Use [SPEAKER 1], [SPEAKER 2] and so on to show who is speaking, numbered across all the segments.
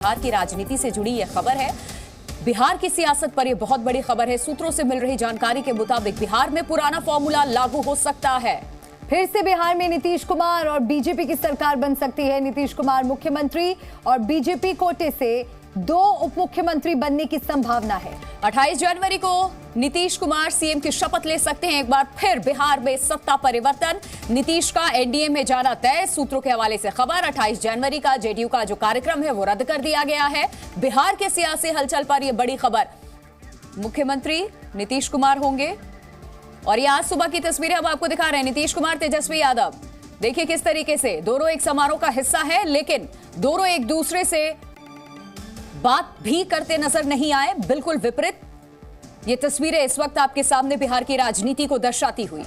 [SPEAKER 1] बिहार की राजनीति से जुड़ी यह खबर है। बिहार की सियासत पर यह बहुत बड़ी खबर है। सूत्रों से मिल रही जानकारी के मुताबिक बिहार में पुराना फॉर्मूला लागू हो सकता है।
[SPEAKER 2] फिर से बिहार में नीतीश कुमार और बीजेपी की सरकार बन सकती है। नीतीश कुमार मुख्यमंत्री और बीजेपी कोटे से 2 उप मुख्यमंत्री बनने की संभावना है।
[SPEAKER 1] 28 जनवरी को नीतीश कुमार सीएम की शपथ ले सकते हैं। एक बार फिर बिहार में सत्ता परिवर्तन, नीतीश का एनडीए में जाना तय। सूत्रों के हवाले से खबर, 28 जनवरी का जेडीयू का जो कार्यक्रम है वो रद्द कर दिया गया है। बिहार के सियासी हलचल पर यह बड़ी खबर, मुख्यमंत्री नीतीश कुमार होंगे। और ये आज सुबह की तस्वीरें हम आपको दिखा रहे हैं। नीतीश कुमार, तेजस्वी यादव, देखिए किस तरीके से दोनों एक समारोह का हिस्सा है, लेकिन दोनों एक दूसरे से बात भी करते नजर नहीं आए। बिल्कुल विपरीत ये तस्वीरें इस वक्त आपके सामने बिहार की राजनीति को दर्शाती हुई।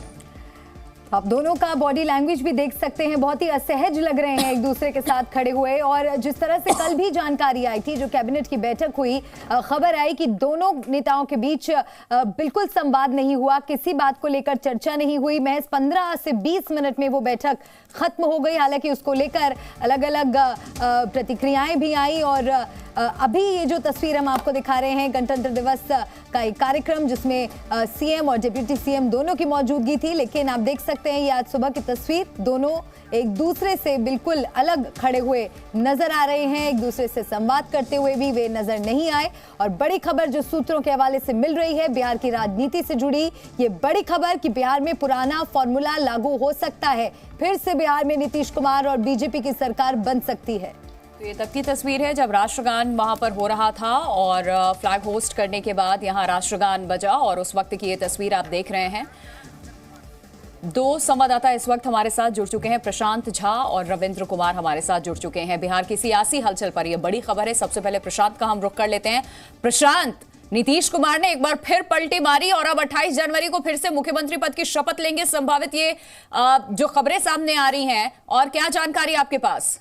[SPEAKER 2] आप दोनों का बॉडी लैंग्वेज भी देख सकते हैं, बहुत ही असहज लग रहे हैं एक दूसरे के साथ खड़े हुए। और जिस तरह से कल भी जानकारी आई थी, जो कैबिनेट की बैठक हुई, खबर आई कि दोनों नेताओं के बीच बिल्कुल संवाद नहीं हुआ, किसी बात को लेकर चर्चा नहीं हुई। महज 15 से 20 मिनट में वो बैठक खत्म हो गई। हालांकि उसको लेकर अलग अलग प्रतिक्रियाएं भी आई। और अभी ये जो तस्वीर हम आपको दिखा रहे हैं, गणतंत्र दिवस का एक कार्यक्रम जिसमें सीएम और डिप्टी सीएम दोनों की मौजूदगी थी। लेकिन आप देख सकते हैं ये आज सुबह की तस्वीर, दोनों एक दूसरे से बिल्कुल अलग खड़े हुए नजर आ रहे हैं। एक दूसरे से संवाद करते हुए भी वे नजर नहीं आए। और बड़ी खबर जो सूत्रों के हवाले से मिल रही है, बिहार की राजनीति से जुड़ी ये बड़ी खबर कि बिहार में पुराना फॉर्मूला लागू हो सकता है। फिर से बिहार में नीतीश कुमार और बीजेपी की सरकार बन सकती है।
[SPEAKER 1] तो ये तब की तस्वीर है जब राष्ट्रगान वहां पर हो रहा था और फ्लैग होस्ट करने के बाद यहां राष्ट्रगान बजा, और उस वक्त की ये तस्वीर आप देख रहे हैं। 2 संवाददाता इस वक्त हमारे साथ जुड़ चुके हैं, प्रशांत झा और रविंद्र कुमार हमारे साथ जुड़ चुके हैं। बिहार की सियासी हलचल पर यह बड़ी खबर है। सबसे पहले प्रशांत का हम रुख कर लेते हैं। प्रशांत, नीतीश कुमार ने एक बार फिर पलटी मारी और अब 28 जनवरी को फिर से मुख्यमंत्री पद की शपथ लेंगे संभावित, ये जो खबरें सामने आ रही हैं, और क्या जानकारी आपके पास?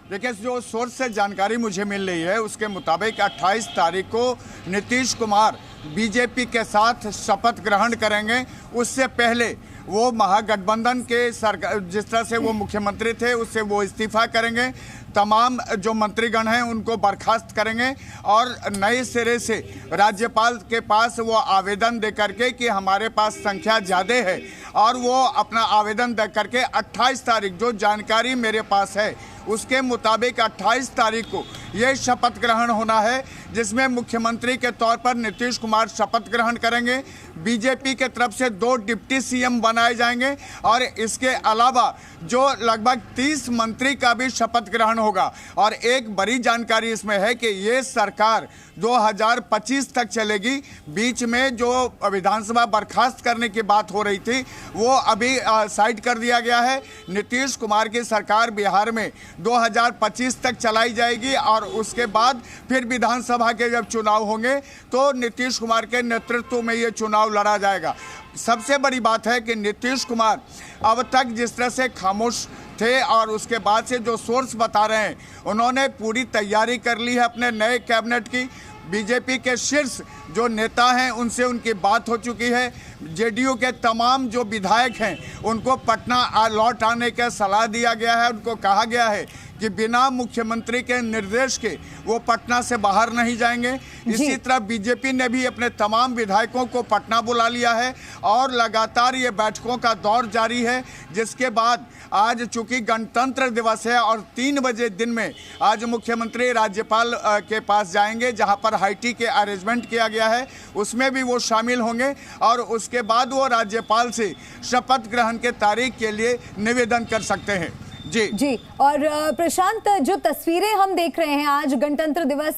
[SPEAKER 3] देखिए, जो सोर्स से जानकारी मुझे मिल रही है उसके मुताबिक 28 तारीख को नीतीश कुमार बीजेपी के साथ शपथ ग्रहण करेंगे। उससे पहले वो महागठबंधन के सरकार, जिस तरह से वो मुख्यमंत्री थे उससे वो इस्तीफा करेंगे, तमाम जो मंत्रीगण हैं उनको बर्खास्त करेंगे और नए सिरे से राज्यपाल के पास वो आवेदन दे करके कि हमारे पास संख्या ज़्यादा है, और वो अपना आवेदन दे करके 28 तारीख, जो जानकारी मेरे पास है उसके मुताबिक 28 तारीख को ये शपथ ग्रहण होना है, जिसमें मुख्यमंत्री के तौर पर नीतीश कुमार शपथ ग्रहण करेंगे। बीजेपी के तरफ से 2 डिप्टी सीएम बनाए जाएंगे और इसके अलावा जो लगभग 30 मंत्री का भी शपथ ग्रहण होगा। और एक बड़ी जानकारी इसमें है कि ये सरकार 2025 तक चलेगी। बीच में जो विधानसभा बर्खास्त करने की बात हो रही थी वो अभी साइड कर दिया गया है। नीतीश कुमार की सरकार बिहार में 2025 तक चलाई जाएगी और उसके बाद फिर विधानसभा के जब चुनाव होंगे तो नीतीश कुमार के नेतृत्व में ये चुनाव लड़ा जाएगा। सबसे बड़ी बात है कि नीतीश कुमार अब तक जिस तरह से खामोश थे और उसके बाद से जो सोर्स बता रहे हैं, उन्होंने पूरी तैयारी कर ली है अपने नए कैबिनेट की। बीजेपी के शीर्ष जो नेता हैं उनसे उनकी बात हो चुकी है। जेडीयू के तमाम जो विधायक हैं उनको पटना लौट आने का सलाह दिया गया है। उनको कहा गया है कि बिना मुख्यमंत्री के निर्देश के वो पटना से बाहर नहीं जाएंगे। इसी तरह बीजेपी ने भी अपने तमाम विधायकों को पटना बुला लिया है और लगातार ये बैठकों का दौर जारी है। जिसके बाद आज चूंकि गणतंत्र दिवस है और 3 बजे दिन में आज मुख्यमंत्री राज्यपाल के पास जाएंगे, जहां पर हाईटी के अरेंजमेंट किया गया है, उसमें भी वो शामिल होंगे और उसके बाद वो राज्यपाल से शपथ ग्रहण के तारीख के लिए निवेदन कर सकते हैं। जी।
[SPEAKER 2] और प्रशांत, जो तस्वीरें हम देख रहे हैं आज गणतंत्र दिवस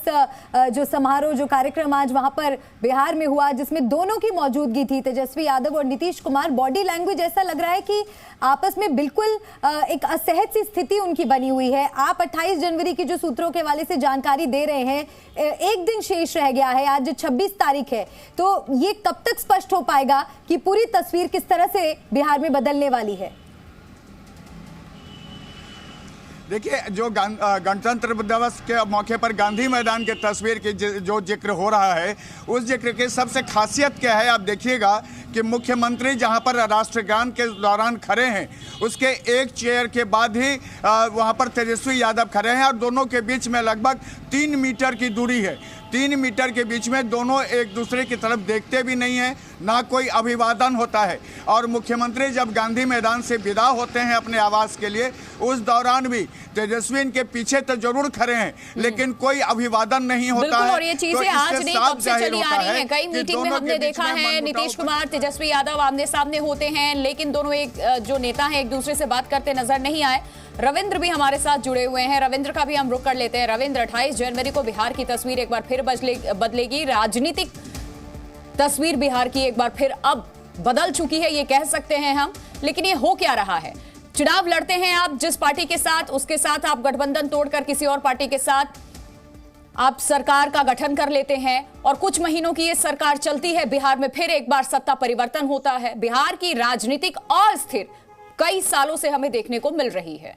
[SPEAKER 2] जो समारोह, जो कार्यक्रम आज वहां पर बिहार में हुआ, जिसमें दोनों की मौजूदगी थी, तेजस्वी यादव और नीतीश कुमार, बॉडी लैंग्वेज ऐसा लग रहा है कि आपस में बिल्कुल एक असहज सी स्थिति उनकी बनी हुई है। आप 28 जनवरी की जो सूत्रों के हवाले से जानकारी दे रहे हैं, एक दिन शेष रह गया है, आज 26 तारीख है, तो ये कब तक स्पष्ट हो पाएगा कि पूरी तस्वीर किस तरह से बिहार में बदलने वाली है?
[SPEAKER 3] देखिए, जो गणतंत्र दिवस के मौके पर गांधी मैदान के तस्वीर की जो जिक्र हो रहा है, उस जिक्र की सबसे खासियत क्या है, आप देखिएगा कि मुख्यमंत्री जहां पर राष्ट्रगान के दौरान खड़े हैं, उसके एक चेयर के बाद ही वहां पर तेजस्वी यादव खड़े हैं और दोनों के बीच में लगभग 3 मीटर की दूरी है। 3 मीटर के बीच में दोनों एक दूसरे की तरफ देखते भी नहीं हैं, ना कोई अभिवादन होता है। और मुख्यमंत्री जब गांधी मैदान से विदा होते हैं अपने आवास के लिए, उस दौरान भी तेजस्वी इनके पीछे तो जरूर खड़े हैं, लेकिन कोई अभिवादन नहीं होता है।
[SPEAKER 1] और ये चीजें आज नहीं, कब से चली आ रही हैं। कई मीटिंग में हमने देखा है नीतीश कुमार तेजस्वी यादव आमने सामने होते हैं, लेकिन दोनों एक जो नेता हैं एक दूसरे से बात करते नजर नहीं आए। रविंद्र भी हमारे साथ जुड़े हुए हैं, रविंद्र का भी हम रुख कर लेते हैं। रविंद्र, 28 जनवरी को बिहार की तस्वीर एक बार फिर बदलेगी। राजनीतिक तस्वीर बिहार की एक बार फिर अब बदल चुकी है, ये कह सकते हैं हम। लेकिन ये हो क्या रहा है? चुनाव लड़ते हैं आप जिस पार्टी के साथ, उसके साथ आप गठबंधन तोड़कर किसी और पार्टी के साथ आप सरकार का गठन कर लेते हैं और कुछ महीनों की ये सरकार चलती है, बिहार में फिर एक बार सत्ता परिवर्तन होता है। बिहार की राजनीतिक अस्थिर कई सालों से हमें देखने को मिल रही है।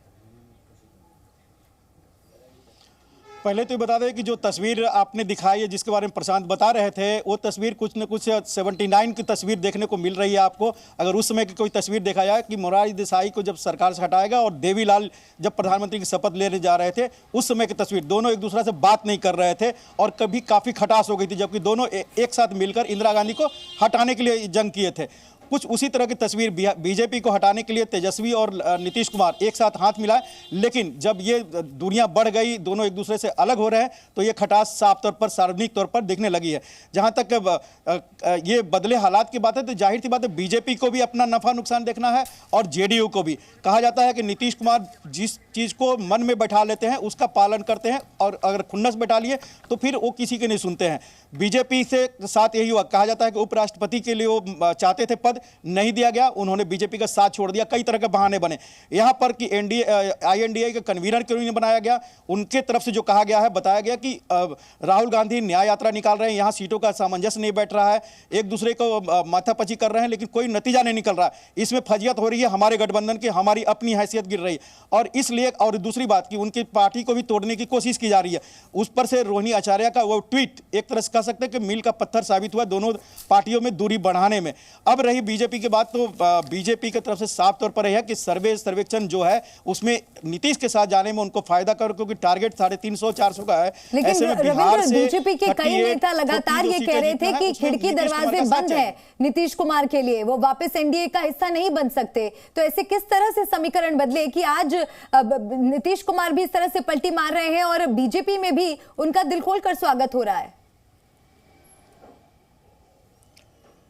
[SPEAKER 4] पहले तो ये बता दें कि जो तस्वीर आपने दिखाई है, जिसके बारे में प्रशांत बता रहे थे, वो तस्वीर कुछ न कुछ 79 की तस्वीर देखने को मिल रही है आपको। अगर उस समय की कोई तस्वीर देखा जाए कि मोरारजी देसाई को जब सरकार से हटाएगा और देवीलाल जब प्रधानमंत्री की शपथ लेने जा रहे थे, उस समय की तस्वीर, दोनों एक दूसरे से बात नहीं कर रहे थे और कभी काफ़ी खटास हो गई थी, जबकि दोनों एक साथ मिलकर इंदिरा गांधी को हटाने के लिए जंग किए थे। कुछ उसी तरह की तस्वीर बीजेपी को हटाने के लिए तेजस्वी और नीतीश कुमार एक साथ हाथ मिलाए, लेकिन जब ये दुनिया बढ़ गई, दोनों एक दूसरे से अलग हो रहे हैं, तो ये खटास साफ तौर पर, सार्वजनिक तौर पर दिखने लगी है। जहां तक ये बदले हालात की बात है, तो जाहिर सी बात है बीजेपी को भी अपना नफा नुकसान देखना है और जेडीयू को भी। कहा जाता है कि नीतीश कुमार जिस चीज़ को मन में बैठा लेते हैं उसका पालन करते हैं, और अगर खुन्नस बैठा लिए तो फिर वो किसी के नहीं सुनते हैं। बीजेपी से साथ यही हुआ। कहा जाता है कि उपराष्ट्रपति के लिए वो चाहते थे पद, नहीं दिया गया, उन्होंने बीजेपी का साथ छोड़ दिया। कई तरह के बहाने बने यहां पर कि INDA के कन्वीनर क्यों नहीं बनाया गया। उनके तरफ से जो कहा गया है, बताया गया कि राहुल गांधी न्याय यात्रा निकाल रहे हैं, यहां सीटों का सामंजस्य नहीं बैठ रहा है, एक दूसरे को माथापची कर रहे हैं, लेकिन कोई नतीजा नहीं निकल रहा है। इसमें फजियत हो रही है हमारे गठबंधन की, हमारी अपनी हैसियत गिर रही है। और इसलिए, और दूसरी बात कि उनकी पार्टी को भी तोड़ने की कोशिश की जा रही है। उस पर से रोहिणी आचार्य का वो ट्वीट एक तरह से कह सकते हैं कि मील का पत्थर साबित हुआ दोनों पार्टियों में दूरी बढ़ाने में। अब रही बीजेपी की बात, तो बीजेपी की तरफ से साफ तौर पर यह है कि सर्वेक्षण जो है उसमें नीतीश के साथ जाने में उनको फायदा कर, क्योंकि टारगेट 350-400 का है।
[SPEAKER 2] लेकिन बीजेपी के कई नेता लगातार ये कह रहे थे कि खिड़की दरवाजे बंद है नीतीश कुमार के लिए, वो वापस एनडीए का हिस्सा नहीं बन सकते। तो ऐसे किस तरह से समीकरण बदले कि आज नीतीश कुमार भी इस तरह से पलटी मार रहे हैं और बीजेपी में भी उनका दिल खोलकर स्वागत हो रहा है?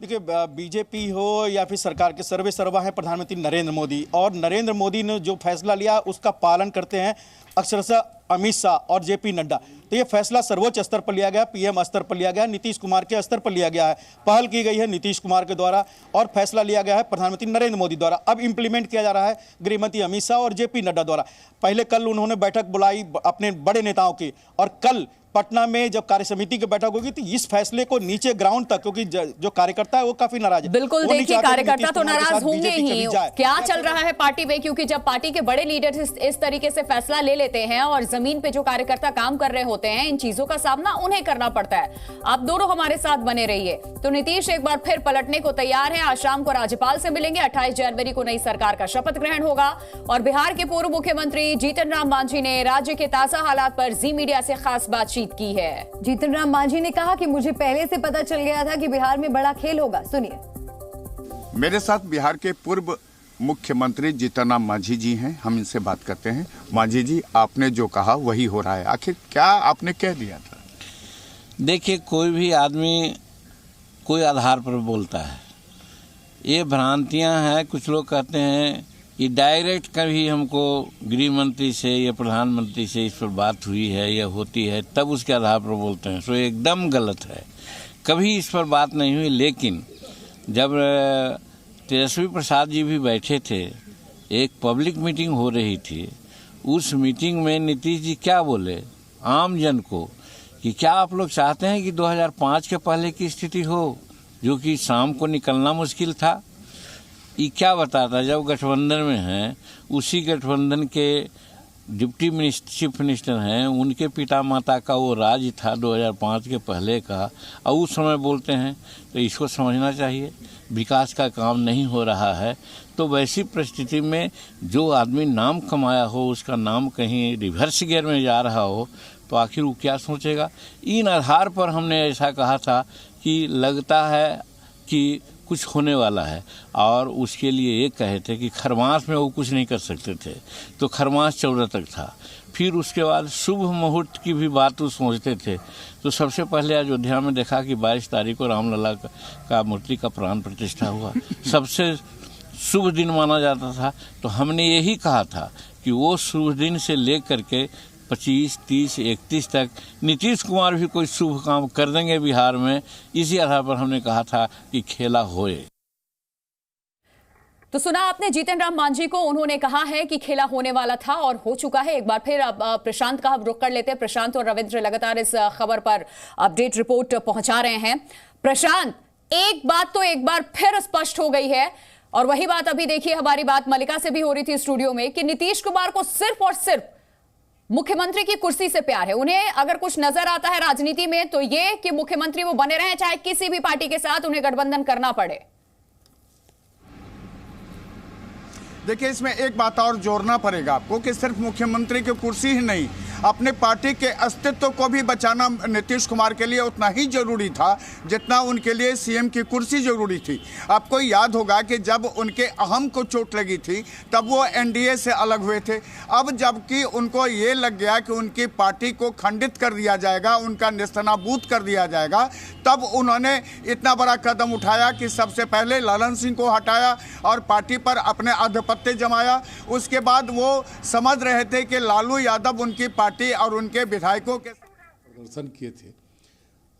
[SPEAKER 4] देखिए, बीजेपी हो या फिर सरकार के सर्वे सर्वा है प्रधानमंत्री नरेंद्र मोदी, और नरेंद्र मोदी ने जो फैसला लिया उसका पालन करते हैं अक्षरशः अमित शाह और जेपी नड्डा। तो ये फैसला सर्वोच्च स्तर पर लिया गया, पीएम स्तर पर लिया गया, नीतीश कुमार के स्तर पर लिया गया है। पहल की गई है नीतीश कुमार के द्वारा और फैसला लिया गया है प्रधानमंत्री नरेंद्र मोदी द्वारा। अब इंप्लीमेंट किया जा रहा है गृहमंत्री अमित शाह और जेपी नड्डा द्वारा। पहले कल उन्होंने बैठक बुलाई अपने बड़े नेताओं की, और कल पटना में जब कार्य समिति की बैठक होगी तो इस फैसले को नीचे ग्राउंड तक, क्योंकि जो कार्यकर्ता है वो काफी नाराज है।
[SPEAKER 1] बिल्कुल, देखिए कार्यकर्ता तो नाराज होंगे ही। क्या चल रहा है पार्टी में, क्योंकि जब पार्टी के बड़े लीडर इस तरीके से फैसला ले लेते हैं और जमीन पे जो कार्यकर्ता काम कर रहे होते हैं, इन चीजों का सामना उन्हें करना पड़ता है। आप दोनों हमारे साथ बने रहिए। तो नीतीश एक बार फिर पलटने को तैयार है। आज शाम को राज्यपाल से मिलेंगे। 28 जनवरी को नई सरकार का शपथ ग्रहण होगा और बिहार के पूर्व मुख्यमंत्री जीतन राम मांझी ने राज्य के ताजा हालात पर जी मीडिया से खास बातचीत की है।
[SPEAKER 2] जीतन राम मांझी ने कहा कि मुझे पहले से पता चल गया था कि बिहार में बड़ा खेल होगा। सुनिए।
[SPEAKER 3] मेरे साथ बिहार के पूर्व मुख्यमंत्री जीतन राम मांझी जी हैं, हम इनसे बात करते हैं। मांझी जी, आपने जो कहा वही हो रहा है, आखिर क्या आपने कह दिया था?
[SPEAKER 5] देखिए, कोई भी आदमी कोई आधार पर बोलता है, ये भ्रांतियां हैं। कुछ लोग कहते हैं कि डायरेक्ट कभी हमको गृह मंत्री से या प्रधानमंत्री से इस पर बात हुई है या होती है तब उसके आधार पर बोलते हैं, सो एकदम गलत है। कभी इस पर बात नहीं हुई। लेकिन जब तेजस्वी प्रसाद जी भी बैठे थे, एक पब्लिक मीटिंग हो रही थी, उस मीटिंग में नीतीश जी क्या बोले आम जन को कि क्या आप लोग चाहते हैं कि 2005 के पहले की स्थिति हो, जो कि शाम को निकलना मुश्किल था। ये क्या बताता, जब गठबंधन में हैं, उसी गठबंधन के डिप्टी चीफ मिनिस्टर हैं, उनके पिता माता का वो राज था 2005 के पहले का, और उस समय बोलते हैं, तो इसको समझना चाहिए। विकास का काम नहीं हो रहा है, तो वैसी परिस्थिति में जो आदमी नाम कमाया हो, उसका नाम कहीं रिवर्स गियर में जा रहा हो, तो आखिर वो क्या सोचेगा। इन आधार पर हमने ऐसा कहा था कि लगता है कि कुछ होने वाला है, और उसके लिए ये कहे थे कि खरमास में वो कुछ नहीं कर सकते थे, तो खरमास 14 तक था। फिर उसके बाद शुभ मुहूर्त की भी बात वो सोचते थे, तो सबसे पहले अयोध्या में देखा कि 22 तारीख को रामलला का मूर्ति का प्राण प्रतिष्ठा हुआ, सबसे शुभ दिन माना जाता था। तो हमने यही कहा था कि वो शुभ दिन से लेकर के 25, 30, 31 तक नीतीश कुमार भी कोई शुभ काम कर देंगे बिहार में। इसी आधार पर हमने कहा था कि खेला होए।
[SPEAKER 1] तो सुना आपने जीतन राम मांझी को, उन्होंने कहा है कि खेला होने वाला था और हो चुका है। एक बार फिर अब प्रशांत का हम रुख कर लेते हैं। प्रशांत और रविंद्र लगातार इस खबर पर अपडेट रिपोर्ट पहुंचा रहे हैं। प्रशांत, एक बात तो एक बार फिर स्पष्ट हो गई है, और वही बात अभी देखिए हमारी बात मलिका से भी हो रही थी स्टूडियो में, कि नीतीश कुमार को सिर्फ और सिर्फ मुख्यमंत्री की कुर्सी से प्यार है। उन्हें अगर कुछ नजर आता है राजनीति में तो ये कि मुख्यमंत्री वो बने रहें, चाहे किसी भी पार्टी के साथ उन्हें गठबंधन करना पड़े।
[SPEAKER 3] देखिए, इसमें एक बात और जोड़ना पड़ेगा आपको कि सिर्फ मुख्यमंत्री की कुर्सी ही नहीं, अपने पार्टी के अस्तित्व को भी बचाना नीतीश कुमार के लिए उतना ही जरूरी था जितना उनके लिए सीएम की कुर्सी जरूरी थी। आपको याद होगा कि जब उनके अहम को चोट लगी थी तब वो एनडीए से अलग हुए थे। अब जबकि उनको ये लग गया कि उनकी पार्टी को खंडित कर दिया जाएगा, उनका नेस्तनाबूद कर दिया जाएगा, तब उन्होंने इतना बड़ा कदम उठाया कि सबसे पहले ललन सिंह को हटाया और पार्टी पर अपने आधिपत्य जमाया। उसके बाद वो समझ रहे थे कि लालू यादव उनकी पार्टी और उनके विधायकों के
[SPEAKER 6] प्रदर्शन किए थे,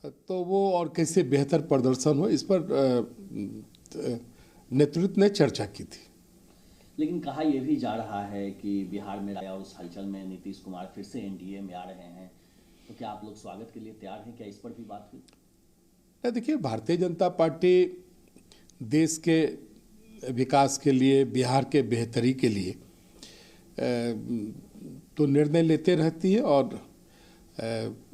[SPEAKER 6] तो वो और कैसे बेहतर प्रदर्शन हो, इस पर नेतृत्व ने चर्चा की थी।
[SPEAKER 7] लेकिन कहा यह भी जा रहा है कि बिहार में आया उस हलचल में नीतीश कुमार फिर से एनडीए में आ रहे हैं, तो क्या आप लोग स्वागत के लिए तैयार हैं? क्या इस पर भी बात हुई?
[SPEAKER 6] देखिए, भारतीय जनता पार्टी देश के विकास के लिए, बिहार के बेहतरी के लिए तो निर्णय लेते रहती है, और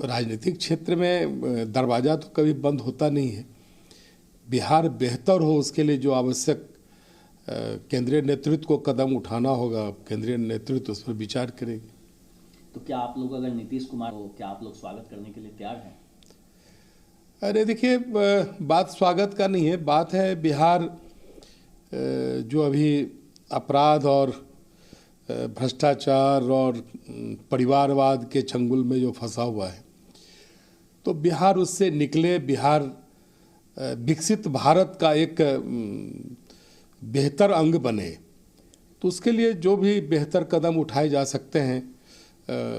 [SPEAKER 6] राजनीतिक क्षेत्र में दरवाज़ा तो कभी बंद होता नहीं है। बिहार बेहतर हो उसके लिए जो आवश्यक केंद्रीय नेतृत्व को कदम उठाना होगा, केंद्रीय नेतृत्व उस पर विचार करेगी।
[SPEAKER 7] तो क्या आप लोग अगर नीतीश कुमार हो, क्या आप लोग स्वागत करने के लिए तैयार हैं?
[SPEAKER 6] अरे देखिए, बात स्वागत का नहीं है, बात है बिहार जो अभी अपराध और भ्रष्टाचार और परिवारवाद के चंगुल में जो फंसा हुआ है, तो बिहार उससे निकले, बिहार विकसित भारत का एक बेहतर अंग बने। तो उसके लिए जो भी बेहतर कदम उठाए जा सकते हैं,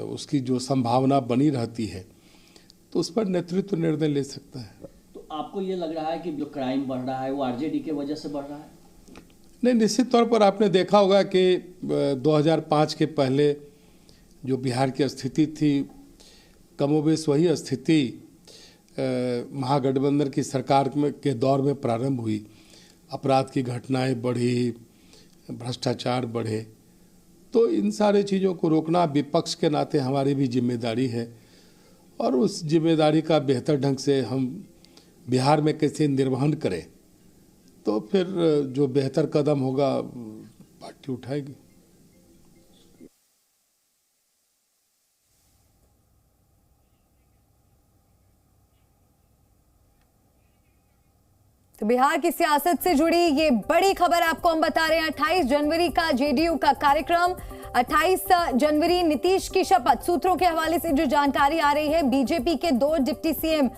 [SPEAKER 6] उसकी जो संभावना बनी रहती है, तो उस पर नेतृत्व निर्णय ले सकता है।
[SPEAKER 7] तो आपको ये लग रहा है कि जो क्राइम बढ़ रहा है वो आरजेडी के वजह से बढ़ रहा है?
[SPEAKER 6] नहीं, निश्चित तौर पर आपने देखा होगा कि 2005 के पहले जो बिहार की स्थिति थी, कमोबेश वही स्थिति महागठबंधन की सरकार के दौर में प्रारंभ हुई। अपराध की घटनाएं बढ़ी, भ्रष्टाचार बढ़े, तो इन सारे चीज़ों को रोकना विपक्ष के नाते हमारी भी जिम्मेदारी है, और उस जिम्मेदारी का बेहतर ढंग से हम बिहार में कैसे निर्वहन करें, तो फिर जो बेहतर कदम होगा पार्टी उठाएगी।
[SPEAKER 2] तो बिहार की सियासत से जुड़ी ये बड़ी खबर आपको हम बता रहे हैं। 28 जनवरी का जेडीयू का कार्यक्रम, 28 जनवरी नीतीश की शपथ। सूत्रों के हवाले से जो जानकारी आ रही है, बीजेपी के 2 डिप्टी सीएम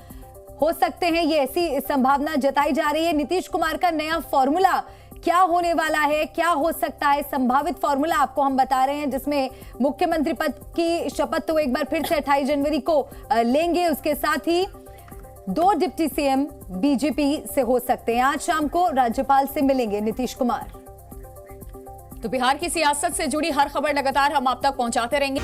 [SPEAKER 2] हो सकते हैं, ये ऐसी संभावना जताई जा रही है। नीतीश कुमार का नया फॉर्मूला क्या होने वाला है, क्या हो सकता है, संभावित फॉर्मूला आपको हम बता रहे हैं, जिसमें मुख्यमंत्री पद की शपथ तो एक बार फिर से 28 जनवरी को लेंगे। उसके साथ ही 2 डिप्टी सीएम बीजेपी से हो सकते हैं। आज शाम को राज्यपाल से मिलेंगे नीतीश कुमार।
[SPEAKER 1] तो बिहार की सियासत से जुड़ी हर खबर लगातार हम आप तक पहुंचाते रहेंगे।